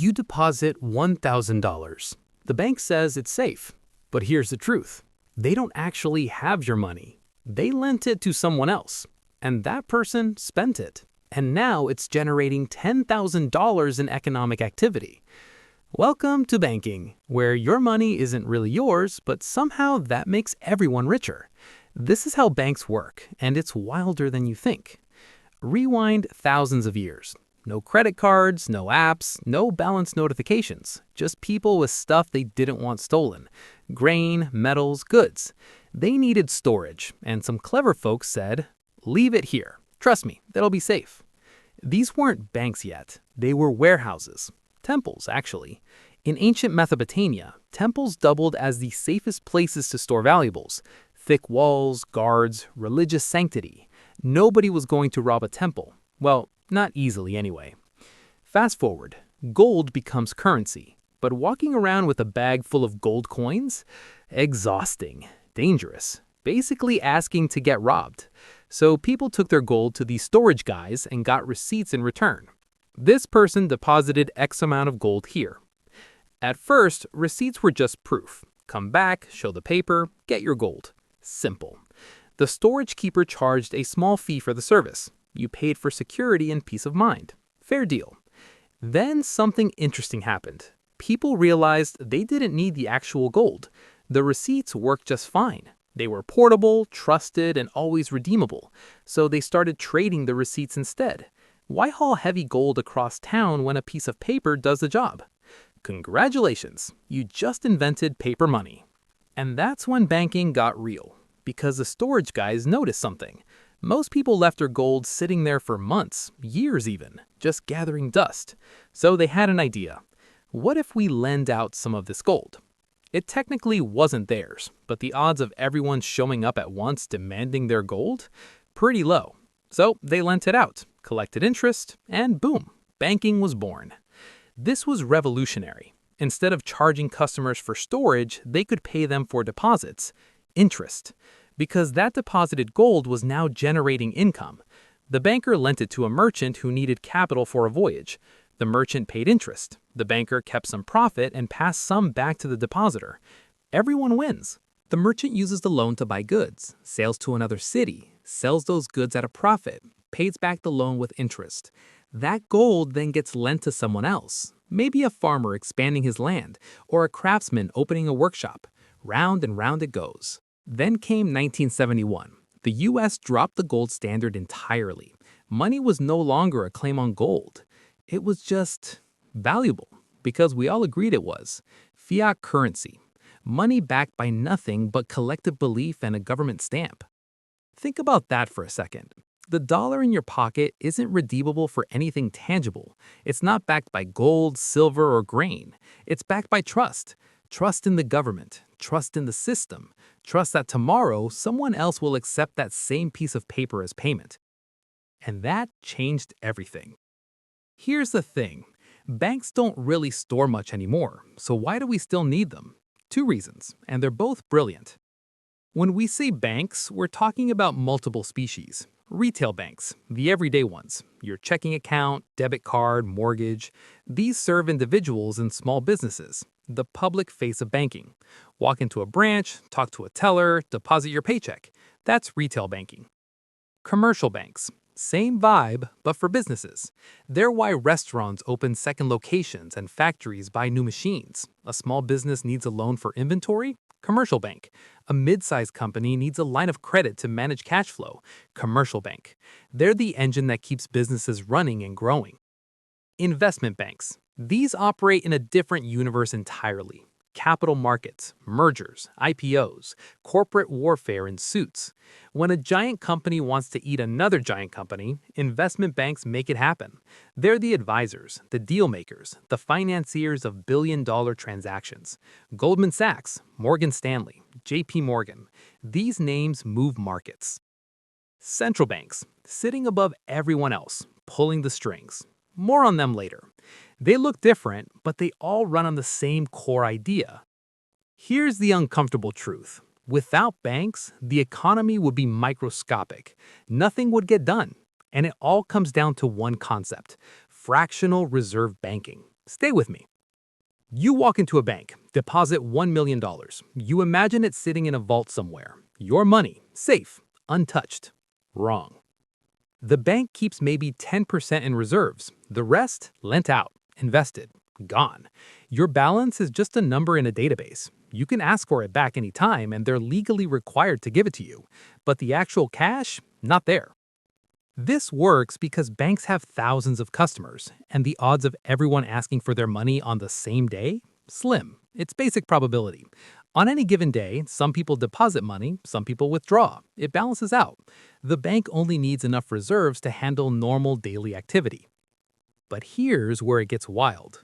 You deposit $1,000. The bank says it's safe. But here's the truth. They don't actually have your money. They lent it to someone else. And that person spent it. And now it's generating $10,000 in economic activity. Welcome to banking, where your money isn't really yours, but somehow that makes everyone richer. This is how banks work, and it's wilder than you think. Rewind thousands of years. No credit cards, no apps, no balance notifications. Just people with stuff they didn't want stolen. Grain, metals, goods. They needed storage, and some clever folks said, "Leave it here. Trust me, that'll be safe." These weren't banks yet. They were warehouses. Temples, actually. In ancient Mesopotamia, temples doubled as the safest places to store valuables. Thick walls, guards, religious sanctity. Nobody was going to rob a temple. Well, not easily anyway. Fast forward, gold becomes currency. But walking around with a bag full of gold coins? Exhausting. Dangerous. Basically asking to get robbed. So people took their gold to these storage guys and got receipts in return. This person deposited X amount of gold here. At first, receipts were just proof. Come back, show the paper, get your gold. Simple. The storage keeper charged a small fee for the service. You paid for security and peace of mind. Fair deal. Then something interesting happened. People realized they didn't need the actual gold. The receipts worked just fine. They were portable, trusted, and always redeemable. So they started trading the receipts instead. Why haul heavy gold across town when a piece of paper does the job? Congratulations, you just invented paper money. And that's when banking got real, because the storage guys noticed something. Most people left their gold sitting there for months, years even, just gathering dust. So they had an idea. What if we lend out some of this gold? It technically wasn't theirs, but the odds of everyone showing up at once demanding their gold? Pretty low. So they lent it out, collected interest, and boom, banking was born. This was revolutionary. Instead of charging customers for storage, they could pay them for deposits, interest, because that deposited gold was now generating income. The banker lent it to a merchant who needed capital for a voyage. The merchant paid interest. The banker kept some profit and passed some back to the depositor. Everyone wins. The merchant uses the loan to buy goods, sails to another city, sells those goods at a profit, pays back the loan with interest. That gold then gets lent to someone else, maybe a farmer expanding his land, or a craftsman opening a workshop. Round and round it goes. Then came 1971. The US dropped the gold standard entirely. Money was no longer a claim on gold. It was just valuable, because we all agreed it was. Fiat currency. Money backed by nothing but collective belief and a government stamp. Think about that for a second. The dollar in your pocket isn't redeemable for anything tangible. It's not backed by gold, silver, or grain. It's backed by trust. Trust in the government. Trust in the system. Trust that tomorrow someone else will accept that same piece of paper as payment. And that changed everything. Here's the thing. Banks don't really store much anymore, so why do we still need them? Two reasons, and they're both brilliant. When we say banks, we're talking about multiple species. Retail banks, the everyday ones, your checking account, debit card, mortgage. These serve individuals and small businesses, the public face of banking. Walk into a branch, talk to a teller, deposit your paycheck. That's retail banking. Commercial banks. Same vibe, but for businesses. They're why restaurants open second locations and factories buy new machines. A small business needs a loan for inventory? Commercial bank. A mid-sized company needs a line of credit to manage cash flow. Commercial bank. They're the engine that keeps businesses running and growing. Investment banks. These operate in a different universe entirely. Capital markets, mergers, IPOs, corporate warfare, and suits. When a giant company wants to eat another giant company, investment banks make it happen. They're the advisors, the deal makers, the financiers of billion-dollar transactions. Goldman Sachs, Morgan Stanley, JP Morgan. These names move markets. Central banks, sitting above everyone else, pulling the strings. More on them later. They look different, but they all run on the same core idea. Here's the uncomfortable truth. Without banks, the economy would be microscopic. Nothing would get done. And it all comes down to one concept: fractional reserve banking. Stay with me. You walk into a bank, deposit $1 million. You imagine it sitting in a vault somewhere. Your money, safe, untouched. Wrong. The bank keeps maybe 10% in reserves. The rest, lent out, invested, gone. Your balance is just a number in a database. You can ask for it back anytime, and they're legally required to give it to you. But the actual cash, not there. This works because banks have thousands of customers, and the odds of everyone asking for their money on the same day? Slim. It's basic probability. On any given day, some people deposit money, some people withdraw. It balances out. The bank only needs enough reserves to handle normal daily activity. But here's where it gets wild.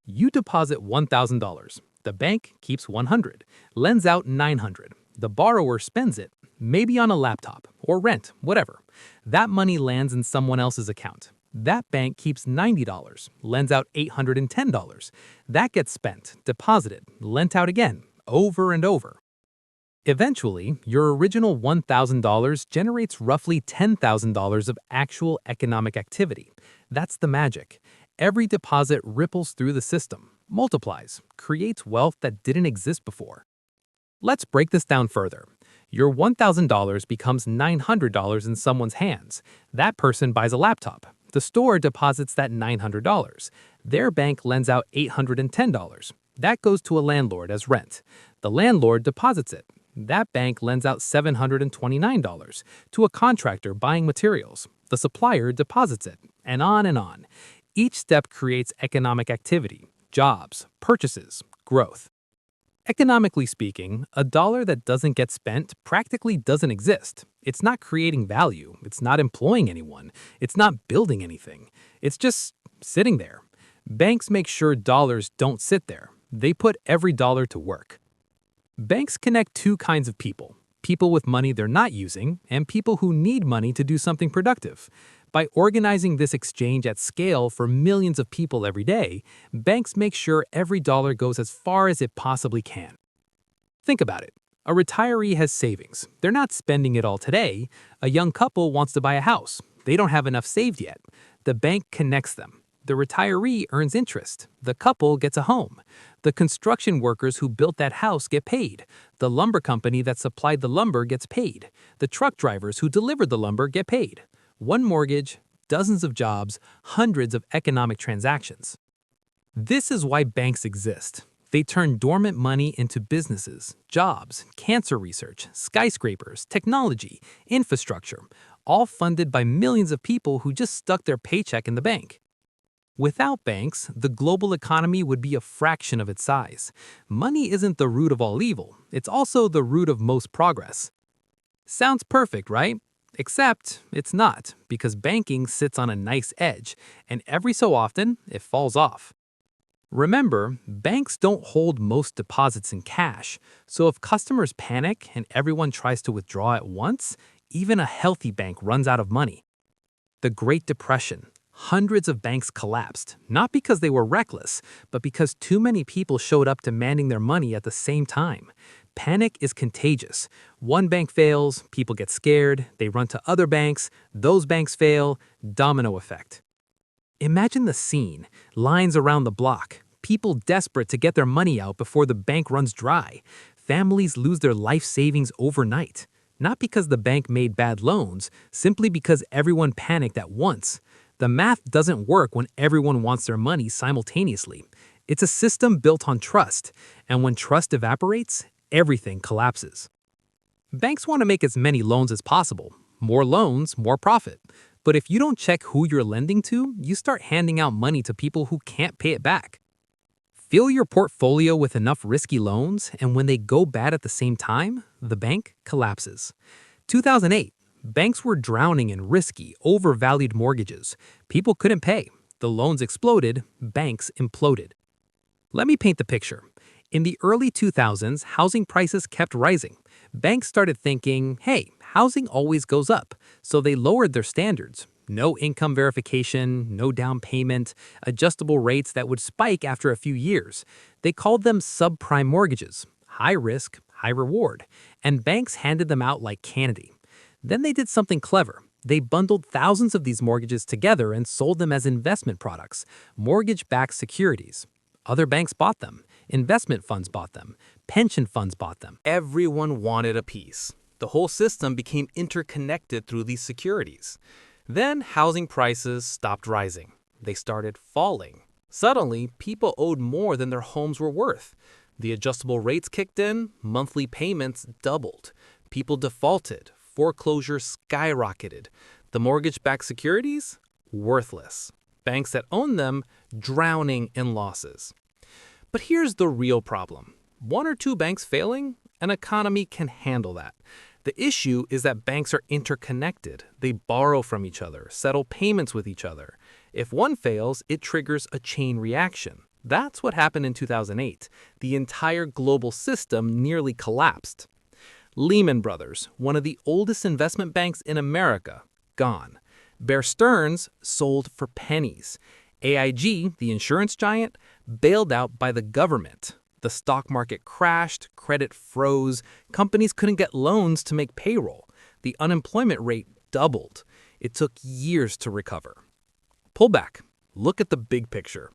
You deposit $1,000. The bank keeps $100, lends out $900. The borrower spends it, maybe on a laptop or rent, whatever. That money lands in someone else's account. That bank keeps $90, lends out $810. That gets spent, deposited, lent out again, over and over. Eventually, your original $1,000 generates roughly $10,000 of actual economic activity. That's the magic. Every deposit ripples through the system, multiplies, creates wealth that didn't exist before. Let's break this down further. Your $1,000 becomes $900 in someone's hands. That person buys a laptop. The store deposits that $900. Their bank lends out $810. That goes to a landlord as rent. The landlord deposits it. That bank lends out $729 to a contractor buying materials. The supplier deposits it, and on and on. Each step creates economic activity, jobs, purchases, growth. Economically speaking, a dollar that doesn't get spent practically doesn't exist. It's not creating value, it's not employing anyone, it's not building anything. It's just sitting there. Banks make sure dollars don't sit there. They put every dollar to work. Banks connect two kinds of people: people with money they're not using, and people who need money to do something productive. By organizing this exchange at scale for millions of people every day, banks make sure every dollar goes as far as it possibly can. Think about it. A retiree has savings. They're not spending it all today. A young couple wants to buy a house. They don't have enough saved yet. The bank connects them. The retiree earns interest. The couple gets a home. The construction workers who built that house get paid. The lumber company that supplied the lumber gets paid. The truck drivers who delivered the lumber get paid. One mortgage, dozens of jobs, hundreds of economic transactions. This is why banks exist. They turn dormant money into businesses, jobs, cancer research, skyscrapers, technology, infrastructure, all funded by millions of people who just stuck their paycheck in the bank. Without banks, the global economy would be a fraction of its size. Money isn't the root of all evil, it's also the root of most progress. Sounds perfect, right? Except it's not, because banking sits on a nice edge, and every so often, it falls off. Remember, banks don't hold most deposits in cash, so if customers panic and everyone tries to withdraw at once, even a healthy bank runs out of money. The Great Depression. Hundreds of banks collapsed, not because they were reckless, but because too many people showed up demanding their money at the same time. Panic is contagious. One bank fails, people get scared, they run to other banks, those banks fail, domino effect. Imagine the scene, lines around the block, people desperate to get their money out before the bank runs dry. Families lose their life savings overnight, not because the bank made bad loans, simply because everyone panicked at once. The math doesn't work when everyone wants their money simultaneously. It's a system built on trust, and when trust evaporates, everything collapses. Banks want to make as many loans as possible. More loans, more profit. But if you don't check who you're lending to, you start handing out money to people who can't pay it back. Fill your portfolio with enough risky loans, and when they go bad at the same time, the bank collapses. 2008. Banks were drowning in risky, overvalued mortgages. People couldn't pay. The loans exploded, banks imploded. Let me paint the picture. In the early 2000s, housing prices kept rising. Banks started thinking, hey, housing always goes up, so they lowered their standards. No income verification, no down payment, adjustable rates that would spike after a few years. They called them subprime mortgages, high risk, high reward, and banks handed them out like candy. Then they did something clever. They bundled thousands of these mortgages together and sold them as investment products, mortgage-backed securities. Other banks bought them, investment funds bought them, pension funds bought them. Everyone wanted a piece. The whole system became interconnected through these securities. Then housing prices stopped rising. They started falling. Suddenly, people owed more than their homes were worth. The adjustable rates kicked in, monthly payments doubled. People defaulted, foreclosures skyrocketed. The mortgage-backed securities? Worthless. Banks that owned them drowning in losses. But here's the real problem. One or two banks failing? An economy can handle that. The issue is that banks are interconnected. They borrow from each other, settle payments with each other. If one fails, it triggers a chain reaction. That's what happened in 2008. The entire global system nearly collapsed. Lehman Brothers, one of the oldest investment banks in America, gone. Bear Stearns sold for pennies. AIG, the insurance giant, bailed out by the government. The stock market crashed, credit froze, companies couldn't get loans to make payroll. The unemployment rate doubled. It took years to recover. Pull back. Look at the big picture.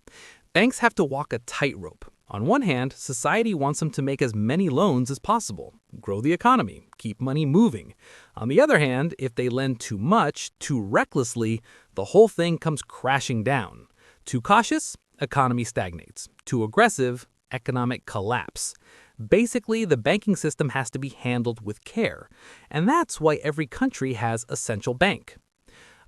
Banks have to walk a tightrope. On one hand, society wants them to make as many loans as possible, grow the economy, keep money moving. On the other hand, if they lend too much, too recklessly, the whole thing comes crashing down. Too cautious, economy stagnates. Too aggressive, economic collapse. Basically, the banking system has to be handled with care. And that's why every country has a central bank.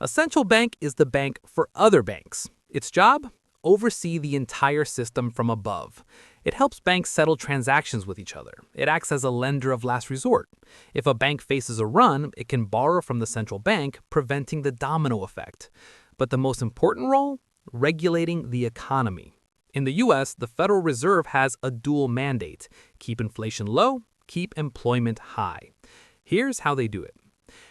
A central bank is the bank for other banks. Its job? Oversee the entire system from above. It helps banks settle transactions with each other. It acts as a lender of last resort. If a bank faces a run, it can borrow from the central bank, preventing the domino effect. But the most important role? Regulating the economy. In the US, the Federal Reserve has a dual mandate: keep inflation low, keep employment high. Here's how they do it.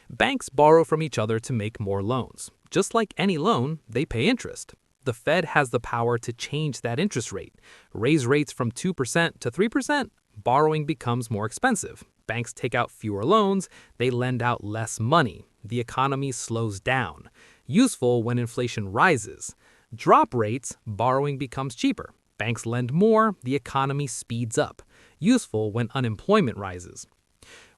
Banks borrow from each other to make more loans. Just like any loan, they pay interest. The Fed has the power to change that interest rate. Raise rates from 2% to 3%, borrowing becomes more expensive. Banks take out fewer loans, they lend out less money. The economy slows down. Useful when inflation rises. Drop rates, borrowing becomes cheaper. Banks lend more, the economy speeds up. Useful when unemployment rises.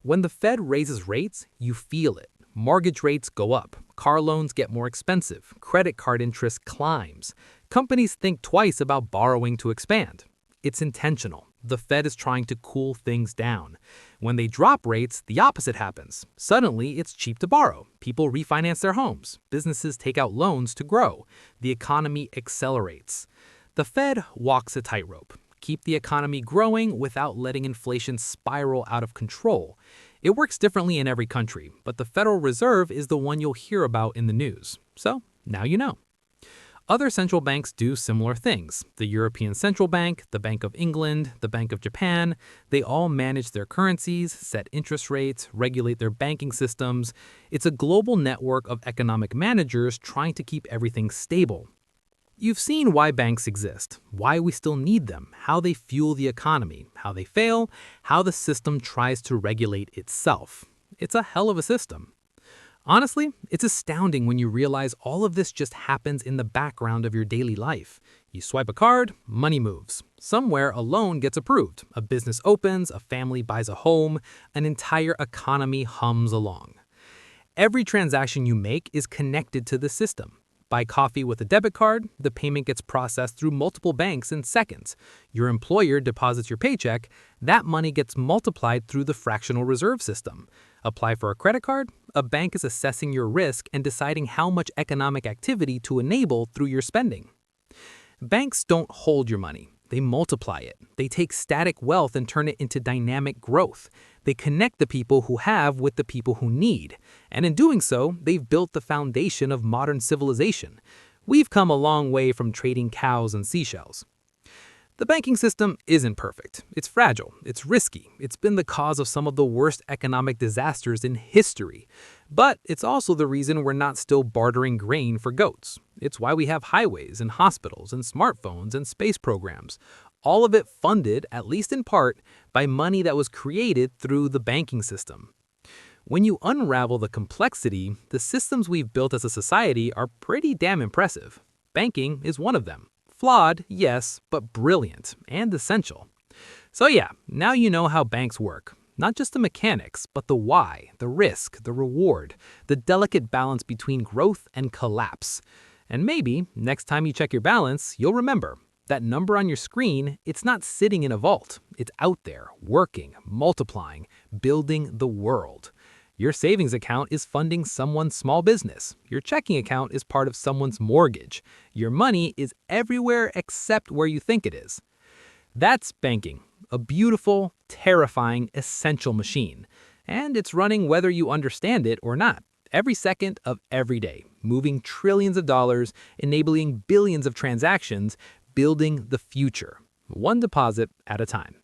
When the Fed raises rates, you feel it. Mortgage rates go up. Car loans get more expensive. Credit card interest climbs. Companies think twice about borrowing to expand. It's intentional. The Fed is trying to cool things down. When they drop rates, the opposite happens. Suddenly, it's cheap to borrow. People refinance their homes. Businesses take out loans to grow. The economy accelerates. The Fed walks a tightrope. Keep the economy growing without letting inflation spiral out of control. It works differently in every country, but the Federal Reserve is the one you'll hear about in the news. So, now you know. Other central banks do similar things. The European Central Bank, the Bank of England, the Bank of Japan, they all manage their currencies, set interest rates, regulate their banking systems. It's a global network of economic managers trying to keep everything stable. You've seen why banks exist, why we still need them, how they fuel the economy, how they fail, how the system tries to regulate itself. It's a hell of a system. Honestly, it's astounding when you realize all of this just happens in the background of your daily life. You swipe a card, money moves. Somewhere a loan gets approved, a business opens, a family buys a home, an entire economy hums along. Every transaction you make is connected to the system. Buy coffee with a debit card, the payment gets processed through multiple banks in seconds. Your employer deposits your paycheck, that money gets multiplied through the fractional reserve system. Apply for a credit card, a bank is assessing your risk and deciding how much economic activity to enable through your spending. Banks don't hold your money, they multiply it. They take static wealth and turn it into dynamic growth. They connect the people who have with the people who need. And in doing so, they've built the foundation of modern civilization. We've come a long way from trading cows and seashells. The banking system isn't perfect. It's fragile. It's risky. It's been the cause of some of the worst economic disasters in history. But it's also the reason we're not still bartering grain for goats. It's why we have highways and hospitals and smartphones and space programs. All of it funded, at least in part, by money that was created through the banking system. When you unravel the complexity, the systems we've built as a society are pretty damn impressive. Banking is one of them. Flawed, yes, but brilliant and essential. So yeah, now you know how banks work. Not just the mechanics, but the why, the risk, the reward, the delicate balance between growth and collapse. And maybe, next time you check your balance, you'll remember that number on your screen, it's not sitting in a vault. It's out there, working, multiplying, building the world. Your savings account is funding someone's small business. Your checking account is part of someone's mortgage. Your money is everywhere except where you think it is. That's banking, a beautiful, terrifying, essential machine. And it's running whether you understand it or not, every second of every day, moving trillions of dollars, enabling billions of transactions, building the future, one deposit at a time.